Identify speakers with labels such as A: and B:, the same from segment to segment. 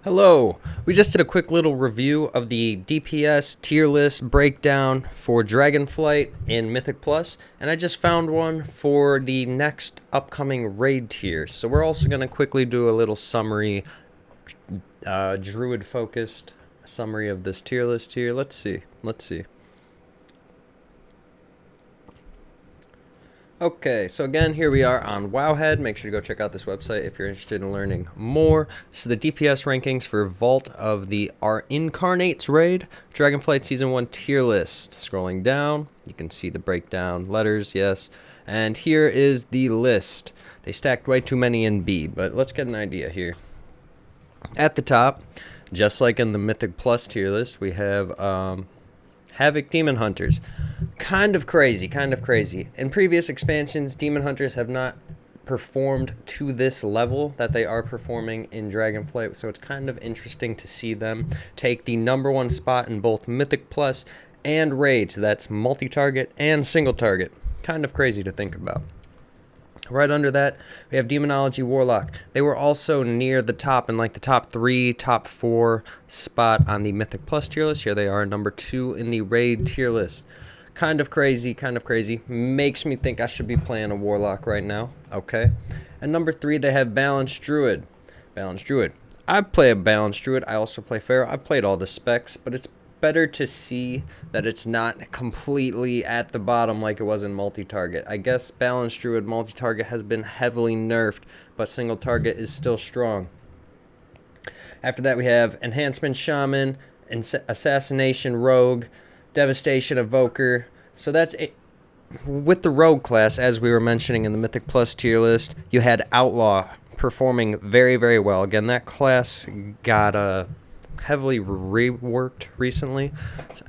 A: Hello! We just did a quick little review of the DPS tier list breakdown for Dragonflight in Mythic Plus, and I just found one for the next upcoming raid tier. So we're also going to quickly do a little summary, druid-focused summary of this tier list here. Let's see. Okay, so again, here we are on Wowhead. Make sure to go check out this website if you're interested in learning more. This is the DPS rankings for Vault of the Incarnates raid, Dragonflight Season 1 tier list. Scrolling down, you can see the breakdown, letters, yes. And here is the list. They stacked way too many in B, but let's get an idea here. At the top, just like in the Mythic Plus tier list, we have Havoc Demon Hunters. Kind of crazy. In previous expansions, Demon Hunters have not performed to this level that they are performing in Dragonflight, so it's kind of interesting to see them take the #1 spot in both Mythic Plus and Raid. So that's multi-target and single-target. Kind of crazy to think about. Right under that, we have Demonology Warlock. They were also near the top, in like the top 3, top 4 spot on the Mythic Plus tier list. Here they are, #2 in the Raid tier list. Kind of crazy. Makes me think I should be playing a Warlock right now. Okay. And #3, they have Balanced Druid. I play a Balanced Druid. I also play Pharaoh. I've played all the specs, but it's better to see that it's not completely at the bottom like it was in multi-target. I guess Balanced Druid multi-target has been heavily nerfed, but single target is still strong. After that, we have Enhancement Shaman, Assassination Rogue, Devastation Evoker. So that's it. With the Rogue class, as we were mentioning in the Mythic Plus tier list, you had Outlaw performing very, very well. Again, that class got heavily reworked recently,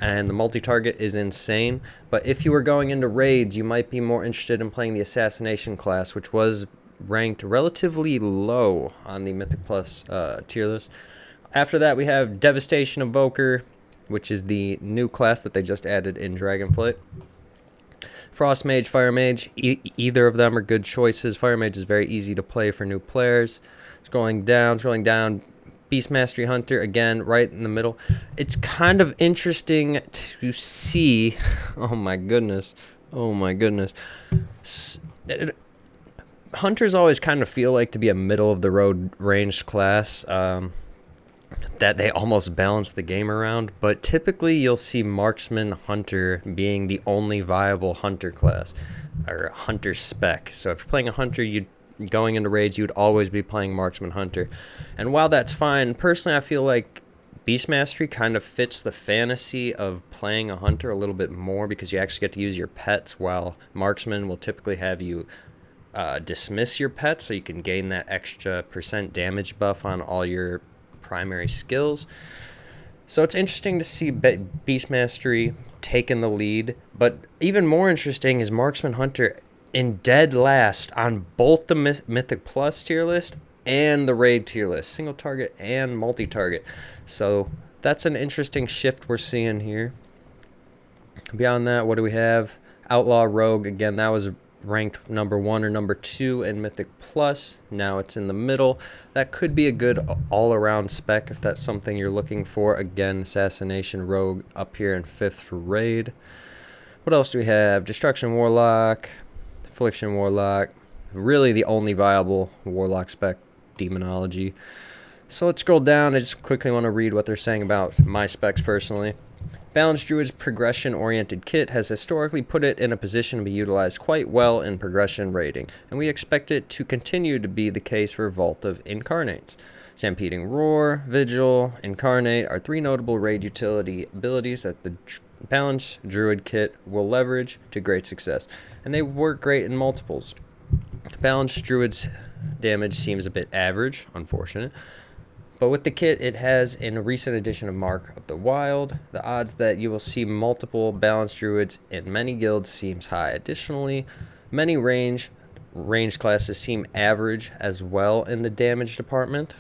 A: and the multi-target is insane. But if you were going into raids, you might be more interested in playing the Assassination class, which was ranked relatively low on the Mythic Plus tier list. After that, we have Devastation Evoker, which is the new class that they just added in Dragonflight. Frost Mage, Fire Mage, either of them are good choices. Fire Mage is very easy to play for new players. Scrolling down, Beast Mastery Hunter, again, right in the middle. It's kind of interesting to see. Oh my goodness. Hunters always kind of feel like to be a middle-of-the-road ranged class. That they almost balance the game around, but typically you'll see Marksman Hunter being the only viable Hunter class, or Hunter spec. So if you're playing a Hunter, going into raids, you'd always be playing Marksman Hunter. And while that's fine, personally I feel like Beast Mastery kind of fits the fantasy of playing a Hunter a little bit more, because you actually get to use your pets, while Marksman will typically have you dismiss your pets, so you can gain that extra % damage buff on all your primary skills. So it's interesting to see Beast Mastery taking the lead, but even more interesting is Marksman Hunter in dead last on both the Mythic Plus tier list and the Raid tier list, single target and multi-target. So that's an interesting shift we're seeing here. Beyond that, what do we have? Outlaw Rogue, again, that was ranked #1 or #2 in Mythic Plus. Now it's in the middle. That could be a good all-around spec if that's something you're looking for. Again, Assassination Rogue up here in 5th for Raid. What else do we have? Destruction Warlock, Affliction Warlock. Really the only viable Warlock spec, Demonology. So let's scroll down. I just quickly want to read what they're saying about my specs personally. Balanced Druid's progression-oriented kit has historically put it in a position to be utilized quite well in progression raiding, and we expect it to continue to be the case for Vault of Incarnates. Stampeding Roar, Vigil, Incarnate are 3 notable raid utility abilities that the Balanced Druid kit will leverage to great success, and they work great in multiples. The Balanced Druid's damage seems a bit average, unfortunate. But with the kit it has in a recent edition of Mark of the Wild, the odds that you will see multiple Balanced Druids in many guilds seems high. Additionally, many ranged classes seem average as well in the damage department,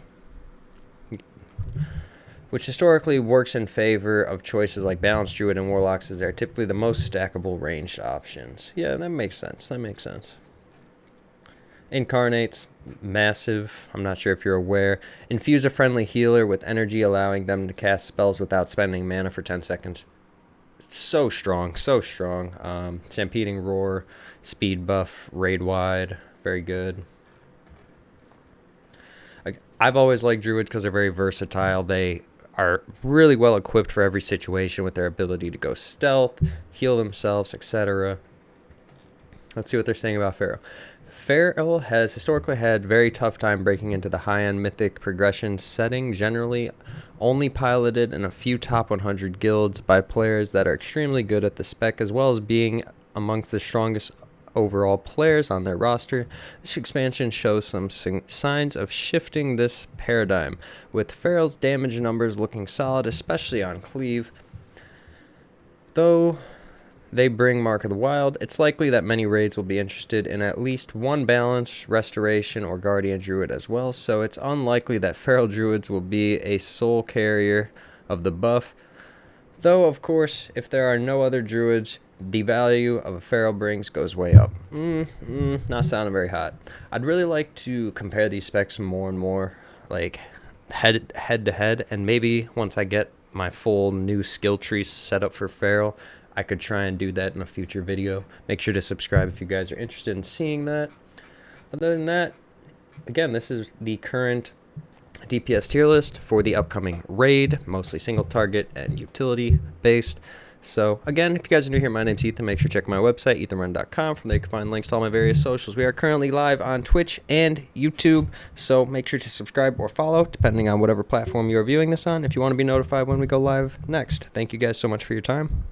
A: which historically works in favor of choices like Balanced Druid and Warlocks, as they're typically the most stackable ranged options. Yeah, that makes sense. Incarnates, massive. I'm not sure if you're aware. Infuse a friendly healer with energy, allowing them to cast spells without spending mana for 10 seconds. So strong, so strong. Stampeding Roar, speed buff, raid wide, very good. I've always liked druids because they're very versatile. They are really well equipped for every situation with their ability to go stealth, heal themselves, etc. Let's see what they're saying about Pharaoh. Pharaoh has historically had very tough time breaking into the high-end mythic progression setting, generally only piloted in a few top 100 guilds by players that are extremely good at the spec, as well as being amongst the strongest overall players on their roster. This expansion shows some signs of shifting this paradigm, with Pharaoh's damage numbers looking solid, especially on cleave. Though they bring Mark of the Wild, it's likely that many raids will be interested in at least one balance, restoration, or guardian druid as well, so it's unlikely that Feral druids will be a sole carrier of the buff. Though, of course, if there are no other druids, the value of a Feral brings goes way up. Not sounding very hot. I'd really like to compare these specs more and more, like head to head, and maybe once I get my full new skill tree set up for Feral, I could try and do that in a future video. Make sure to subscribe if you guys are interested in seeing that. Other than that, again, this is the current DPS tier list for the upcoming raid, mostly single target and utility based. So again, if you guys are new here, my name's Ethan. Make sure to check my website, ethanwrenn.com. From there you can find links to all my various socials. We are currently live on Twitch and YouTube, so make sure to subscribe or follow, depending on whatever platform you are viewing this on, if you want to be notified when we go live next. Thank you guys so much for your time.